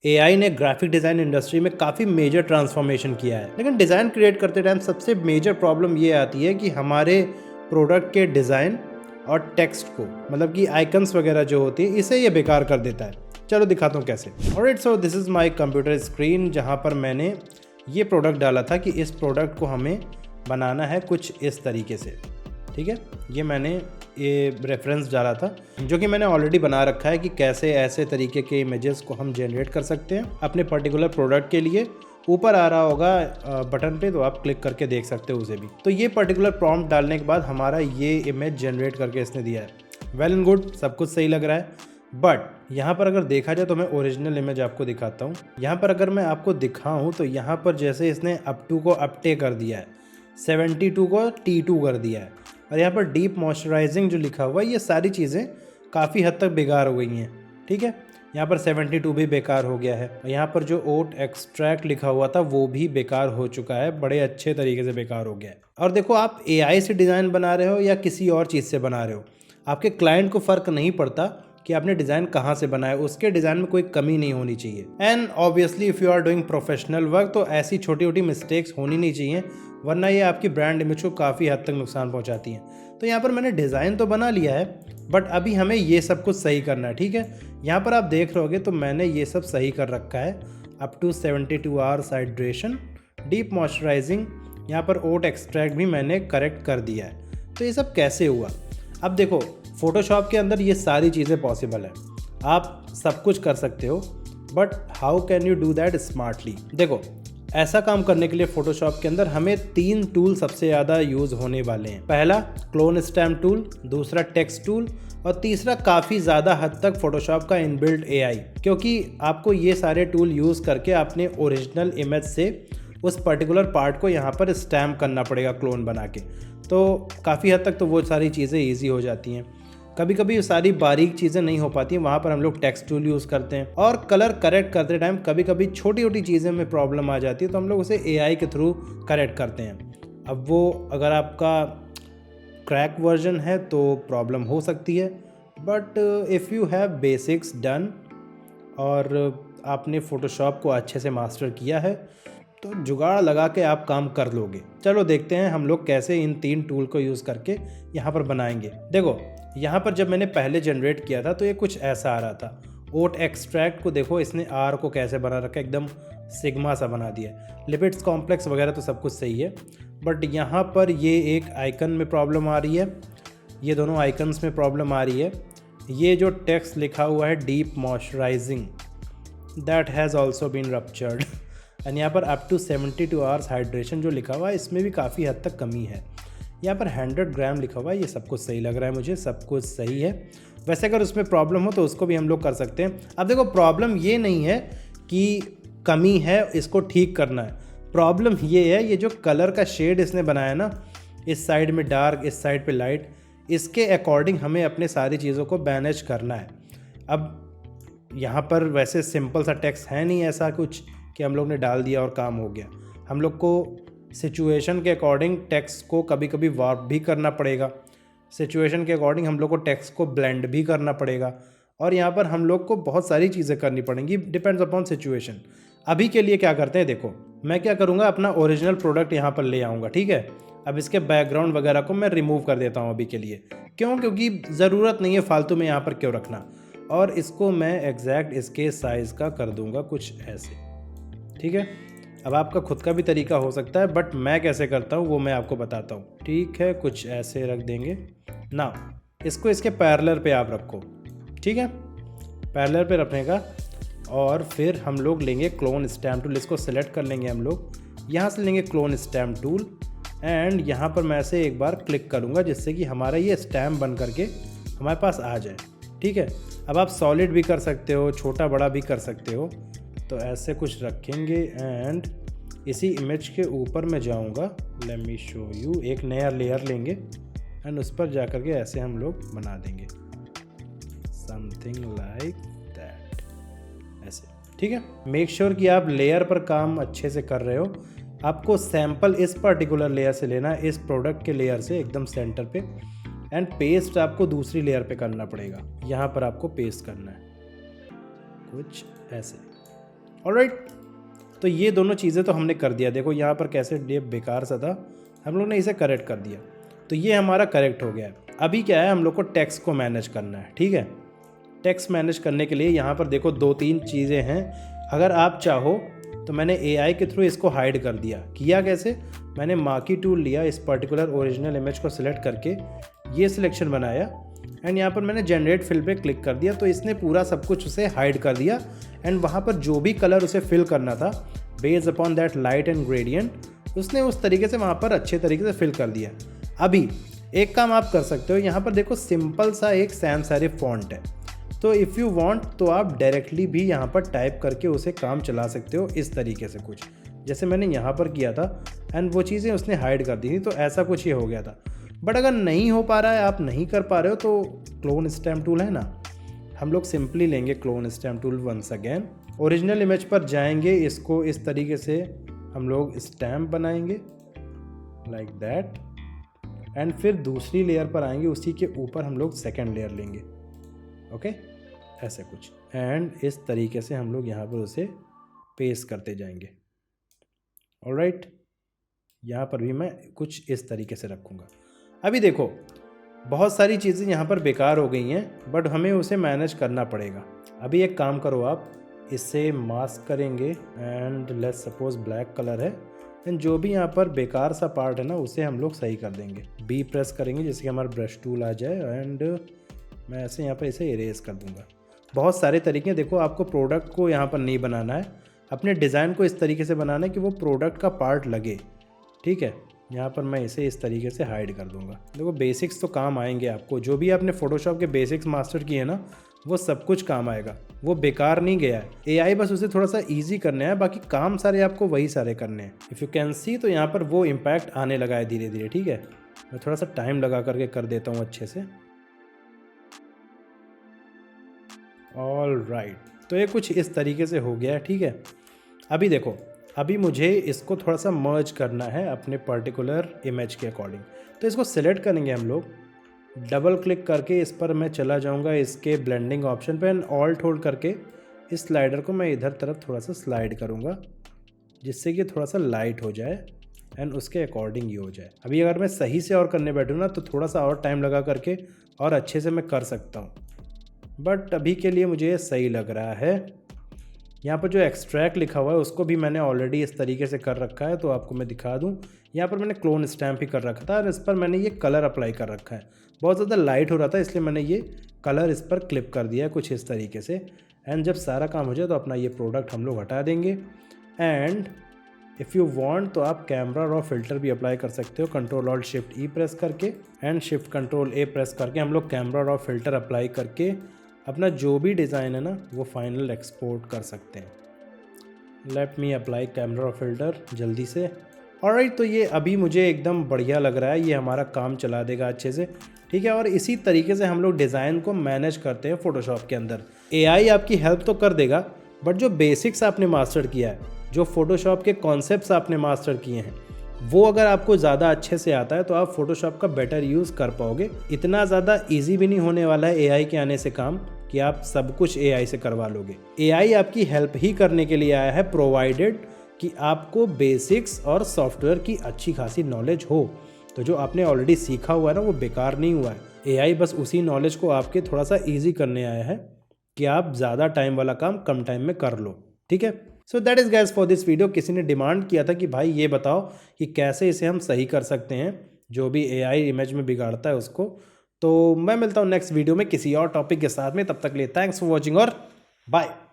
AI ने graphic design industry में काफ़ी मेजर ट्रांसफॉर्मेशन किया है, लेकिन डिज़ाइन क्रिएट करते टाइम सबसे मेजर प्रॉब्लम ये आती है कि हमारे प्रोडक्ट के डिज़ाइन और टेक्स्ट को, मतलब कि आइकन्स वगैरह जो होती है, इसे ये बेकार कर देता है। चलो दिखाता हूँ कैसे। Alright, so this is my computer screen, जहाँ पर मैंने ये प्रोडक्ट डाला था कि इस प्रोडक्ट को हमें बनाना है कुछ इस तरीके से। ठीक है, ये मैंने ये रेफरेंस डाला था जो कि मैंने ऑलरेडी बना रखा है कि कैसे ऐसे तरीके के इमेजेस को हम जनरेट कर सकते हैं अपने पर्टिकुलर प्रोडक्ट के लिए। ऊपर आ रहा होगा बटन पे, तो आप क्लिक करके देख सकते हो उसे भी। तो ये पर्टिकुलर प्रॉम्प्ट डालने के बाद हमारा ये इमेज जनरेट करके इसने दिया है। वेल एंड गुड, सब कुछ सही लग रहा है, बट यहाँ पर अगर देखा जाए तो मैं ओरिजिनल इमेज आपको दिखाता हूँ। यहाँ पर अगर मैं आपको दिखाऊँ तो यहाँ पर जैसे इसने अप टू को अपटे कर दिया है, 72 को T2 कर दिया है, और यहाँ पर डीप मॉइस्चराइजिंग जो लिखा हुआ है, ये सारी चीज़ें काफ़ी हद तक बेकार हो गई हैं। ठीक है, यहाँ पर 72 भी बेकार हो गया है, और यहाँ पर जो ओट एक्सट्रैक्ट लिखा हुआ था वो भी बेकार हो चुका है, बड़े अच्छे तरीके से बेकार हो गया है। और देखो, आप एआई से डिज़ाइन बना रहे हो या किसी और चीज़ से बना रहे हो, आपके क्लाइंट को फ़र्क नहीं पड़ता कि आपने डिज़ाइन कहाँ से बनाया, उसके डिज़ाइन में कोई कमी नहीं होनी चाहिए। And obviously if you are doing professional work तो ऐसी छोटी छोटी मिस्टेक्स होनी नहीं चाहिए, वरना ये आपकी ब्रांड इमेज को काफ़ी हद तक नुकसान पहुंचाती हैं। तो यहाँ पर मैंने डिज़ाइन तो बना लिया है, बट अभी हमें ये सब कुछ सही करना है। ठीक है, यहाँ पर आप देख रहोगे तो मैंने ये सब सही कर रखा है। Up to 72 hours hydration, deep moisturising, यहाँ पर ओट एक्सट्रैक्ट भी मैंने करेक्ट कर दिया है। तो ये सब कैसे हुआ? अब देखो, फोटोशॉप के अंदर ये सारी चीज़ें पॉसिबल है, आप सब कुछ कर सकते हो, but how can you do that smartly? देखो, ऐसा काम करने के लिए फोटोशॉप के अंदर हमें 3 टूल सबसे ज़्यादा यूज़ होने वाले हैं। पहला क्लोन स्टैम्प टूल, दूसरा टेक्स्ट टूल, और तीसरा काफ़ी ज़्यादा हद तक फोटोशॉप का इनबिल्ट एआई, क्योंकि आपको ये सारे टूल यूज़ करके अपने ओरिजिनल इमेज से उस पर्टिकुलर पार्ट को यहाँ पर स्टैम्प करना पड़ेगा क्लोन बना के। तो काफ़ी हद तक तो वो सारी चीज़ें ईजी हो जाती हैं। कभी कभी सारी बारीक चीज़ें नहीं हो पाती, वहाँ पर हम लोग टेक्स्ट टूल यूज़ करते हैं। और कलर करेक्ट करते टाइम कभी कभी छोटी छोटी चीज़ें में प्रॉब्लम आ जाती है, तो हम लोग उसे एआई के थ्रू करेक्ट करते हैं। अब वो अगर आपका क्रैक वर्जन है तो प्रॉब्लम हो सकती है, but if you have basics done और आपने फ़ोटोशॉप को अच्छे से मास्टर किया है तो जुगाड़ लगा के आप काम कर लोगे। चलो देखते हैं हम लोग कैसे इन 3 टूल को यूज़ करके यहाँ पर बनाएंगे। देखो, यहाँ पर जब मैंने पहले जनरेट किया था तो ये कुछ ऐसा आ रहा था। ओट एक्सट्रैक्ट को देखो, इसने आर को कैसे बना रखा है, एकदम सिग्मा सा बना दिया। लिपिड्स कॉम्प्लेक्स वगैरह तो सब कुछ सही है, बट यहाँ पर ये एक आइकन में प्रॉब्लम आ रही है, ये दोनों आइकन्स में प्रॉब्लम आ रही है। ये जो टेक्स्ट लिखा हुआ है deep moisturising, that has also been ruptured. And यहाँ पर अप टू 72 आवर्स हाइड्रेशन जो लिखा हुआ है, इसमें भी काफ़ी हद तक कमी है। यहाँ पर 100 ग्राम लिखा हुआ है, ये सब कुछ सही लग रहा है मुझे, सब कुछ सही है। वैसे अगर उसमें प्रॉब्लम हो तो उसको भी हम लोग कर सकते हैं। अब देखो, प्रॉब्लम ये नहीं है कि कमी है, इसको ठीक करना है। प्रॉब्लम ये है, ये जो कलर का शेड इसने बनाया ना, इस साइड में डार्क, इस साइड पे लाइट, इसके अकॉर्डिंग हमें अपने सारी चीज़ों को मैनेज करना है। अब यहाँ पर वैसे सिंपल सा टेक्स्ट है नहीं ऐसा कुछ कि हम लोग ने डाल दिया और काम हो गया। हम लोग को सिचुएशन के अकॉर्डिंग टेक्स्ट को कभी कभी वार्प भी करना पड़ेगा, सिचुएशन के अकॉर्डिंग हम लोग को टेक्स्ट को ब्लेंड भी करना पड़ेगा, और यहाँ पर हम लोग को बहुत सारी चीज़ें करनी पड़ेंगी, डिपेंड्स अपॉन सिचुएशन। अभी के लिए क्या करते हैं, देखो मैं क्या करूँगा, अपना ओरिजिनल प्रोडक्ट यहाँ पर ले आऊँगा। ठीक है, अब इसके बैकग्राउंड वगैरह को मैं रिमूव कर देता हूँ अभी के लिए। क्यों? क्योंकि ज़रूरत नहीं है फालतू में यहाँ पर क्यों रखना। और इसको मैं एग्जैक्ट इसके साइज़ का कर दूँगा कुछ ऐसे। ठीक है, अब आपका खुद का भी तरीका हो सकता है, बट मैं कैसे करता हूँ वो मैं आपको बताता हूँ। ठीक है, कुछ ऐसे रख देंगे ना, इसको इसके पैरेलल पे आप रखो। ठीक है, पैरेलल पे रखने का, और फिर हम लोग लेंगे क्लोन स्टैम्प टूल, इसको सेलेक्ट कर लेंगे हम लोग। यहाँ से लेंगे क्लोन स्टैम्प टूल, एंड यहाँ पर मैं ऐसे एक बार क्लिक करूँगा जिससे कि हमारा ये स्टैम्प बन करके हमारे पास आ जाए। ठीक है, अब आप सॉलिड भी कर सकते हो, छोटा बड़ा भी कर सकते हो। तो ऐसे कुछ रखेंगे, एंड इसी इमेज के ऊपर मैं जाऊंगा, लेट मी शो यू, एक नया लेयर लेंगे एंड उस पर जाकर के ऐसे हम लोग बना देंगे समथिंग लाइक दैट, ऐसे। ठीक है, मेक श्योर कि आप लेयर पर काम अच्छे से कर रहे हो। आपको सैंपल इस पर्टिकुलर लेयर से लेना है, इस प्रोडक्ट के लेयर से एकदम सेंटर पे, एंड पेस्ट आपको दूसरी लेयर पे करना पड़ेगा। यहाँ पर आपको पेस्ट करना है कुछ ऐसे। ऑलराइट, तो ये दोनों चीज़ें तो हमने कर दिया। देखो यहाँ पर कैसे ये बेकार सा था, हम लोग ने इसे करेक्ट कर दिया, तो ये हमारा करेक्ट हो गया है। अभी क्या है, हम लोग को टेक्स्ट को मैनेज करना है। ठीक है, टेक्स्ट मैनेज करने के लिए यहाँ पर देखो 2-3 चीज़ें हैं। अगर आप चाहो तो मैंने AI के थ्रू इसको हाइड कर दिया। किया कैसे, मैंने मार्की टूल लिया, इस पर्टिकुलर ओरिजिनल इमेज को सिलेक्ट करके ये सिलेक्शन बनाया एंड यहाँ पर मैंने जनरेट फिल पे क्लिक कर दिया, तो इसने पूरा सब कुछ उसे हाइड कर दिया एंड वहाँ पर जो भी कलर उसे फिल करना था based upon that light and gradient, उसने उस तरीके से वहाँ पर अच्छे तरीके से फिल कर दिया। अभी एक काम आप कर सकते हो, यहाँ पर देखो सिंपल सा एक सैंस सेरिफ फॉन्ट है, तो इफ़ यू वांट तो आप डायरेक्टली भी यहाँ पर टाइप करके उसे काम चला सकते हो इस तरीके से, कुछ जैसे मैंने यहाँ पर किया था एंड वो चीज़ें उसने हाइड कर दी थी, तो ऐसा कुछ ये हो गया था। बट अगर नहीं हो पा रहा है, आप नहीं कर पा रहे हो, तो क्लोन स्टैम्प टूल है ना, हम लोग सिंपली लेंगे clone stamp tool once again, original image पर जाएंगे, इसको इस तरीके से हम लोग स्टैम्प बनाएंगे लाइक दैट एंड फिर दूसरी लेयर पर आएंगे, उसी के ऊपर हम लोग सेकेंड लेयर लेंगे। ओके, ऐसे कुछ एंड इस तरीके से हम लोग यहाँ पर उसे पेस्ट करते जाएंगे। ऑलराइट, यहाँ पर भी मैं कुछ इस तरीके से रखूँगा। अभी देखो बहुत सारी चीज़ें यहाँ पर बेकार हो गई हैं, बट हमें उसे मैनेज करना पड़ेगा। अभी एक काम करो, आप इसे मास्क करेंगे and let's suppose black colour है एंड जो भी यहाँ पर बेकार सा पार्ट है ना, उसे हम लोग सही कर देंगे। बी प्रेस करेंगे जिससे कि हमारा ब्रश टूल आ जाए एंड मैं ऐसे यहाँ पर इसे इरेज कर दूँगा। बहुत सारे तरीके, देखो आपको प्रोडक्ट को यहाँ पर नहीं बनाना है, अपने डिज़ाइन को इस तरीके से बनाना है कि वो प्रोडक्ट का पार्ट लगे। ठीक है, यहाँ पर मैं इसे इस तरीके से हाइड कर दूंगा। देखो बेसिक्स तो काम आएंगे आपको, जो भी आपने फ़ोटोशॉप के बेसिक्स मास्टर किए ना, वो सब कुछ काम आएगा, वो बेकार नहीं गया है। AI बस उसे थोड़ा सा ईजी करना है, बाकी काम सारे आपको वही सारे करने हैं। इफ़ यू कैन सी, तो यहाँ पर वो इम्पैक्ट आने लगा है धीरे धीरे। ठीक है, मैं थोड़ा सा टाइम लगा करके कर देता हूँ अच्छे से। ऑल राइट, तो ये कुछ इस तरीके से हो गया है। ठीक है, अभी देखो, अभी मुझे इसको थोड़ा सा मर्ज करना है अपने पर्टिकुलर इमेज के अकॉर्डिंग, तो इसको सिलेक्ट करेंगे हम लोग, डबल क्लिक करके इस पर मैं चला जाऊंगा इसके ब्लेंडिंग ऑप्शन पे एंड ऑल्ट होल्ड करके इस स्लाइडर को मैं इधर तरफ थोड़ा सा स्लाइड करूंगा, जिससे कि थोड़ा सा लाइट हो जाए एंड उसके अकॉर्डिंग ये हो जाए। अभी अगर मैं सही से और करने बैठूँ ना, तो थोड़ा सा और टाइम लगा करके और अच्छे से मैं कर सकता हूँ, बट अभी के लिए मुझे सही लग रहा है। यहाँ पर जो एक्सट्रैक्ट लिखा हुआ है उसको भी मैंने ऑलरेडी इस तरीके से कर रखा है, तो आपको मैं दिखा दूँ। यहाँ पर मैंने क्लोन स्टैम्प ही कर रखा था और इस पर मैंने ये कलर अप्लाई कर रखा है। बहुत ज़्यादा लाइट हो रहा था, इसलिए मैंने ये कलर इस पर क्लिप कर दिया है कुछ इस तरीके से। एंड जब सारा काम हो जाए तो अपना ये प्रोडक्ट हम लोग हटा देंगे एंड इफ़ यू वांट तो आप कैमरा रॉ फिल्टर भी अप्लाई कर सकते हो, कंट्रोल ऑल्ट शिफ्ट ई प्रेस करके and shift control A press करके हम लोग कैमरा रॉ फिल्टर अप्लाई करके अपना जो भी डिज़ाइन है ना वो फाइनल एक्सपोर्ट कर सकते हैं। Let me apply camera raw filter जल्दी से। ऑलराइट, तो ये अभी मुझे एकदम बढ़िया लग रहा है, ये हमारा काम चला देगा अच्छे से। ठीक है, और इसी तरीके से हम लोग डिज़ाइन को मैनेज करते हैं फ़ोटोशॉप के अंदर। AI आपकी हेल्प तो कर देगा, बट जो बेसिक्स आपने मास्टर किया है, जो फ़ोटोशॉप के कॉन्सेप्ट्स आपने मास्टर किए हैं, वो अगर आपको ज़्यादा अच्छे से आता है तो आप फ़ोटोशॉप का बेटर यूज़ कर पाओगे। इतना ज़्यादा ईजी भी नहीं होने वाला है AI के आने से काम कि आप सब कुछ AI से करवा लोगे। AI आपकी हेल्प ही करने के लिए आया है, प्रोवाइडेड कि आपको बेसिक्स और सॉफ्टवेयर की अच्छी खासी नॉलेज हो। तो जो आपने ऑलरेडी सीखा हुआ है ना, वो बेकार नहीं हुआ है। AI बस उसी नॉलेज को आपके थोड़ा सा ईजी करने आया है कि आप ज़्यादा टाइम वाला काम कम टाइम में कर लो। ठीक है, so that is guys for this video. किसी ने डिमांड किया था कि भाई ये बताओ कि कैसे इसे हम सही कर सकते हैं, जो भी AI इमेज में बिगाड़ता है उसको। तो मैं मिलता हूँ नेक्स्ट वीडियो में किसी और टॉपिक के साथ में, तब तक के लिए थैंक्स फॉर वॉचिंग और बाय।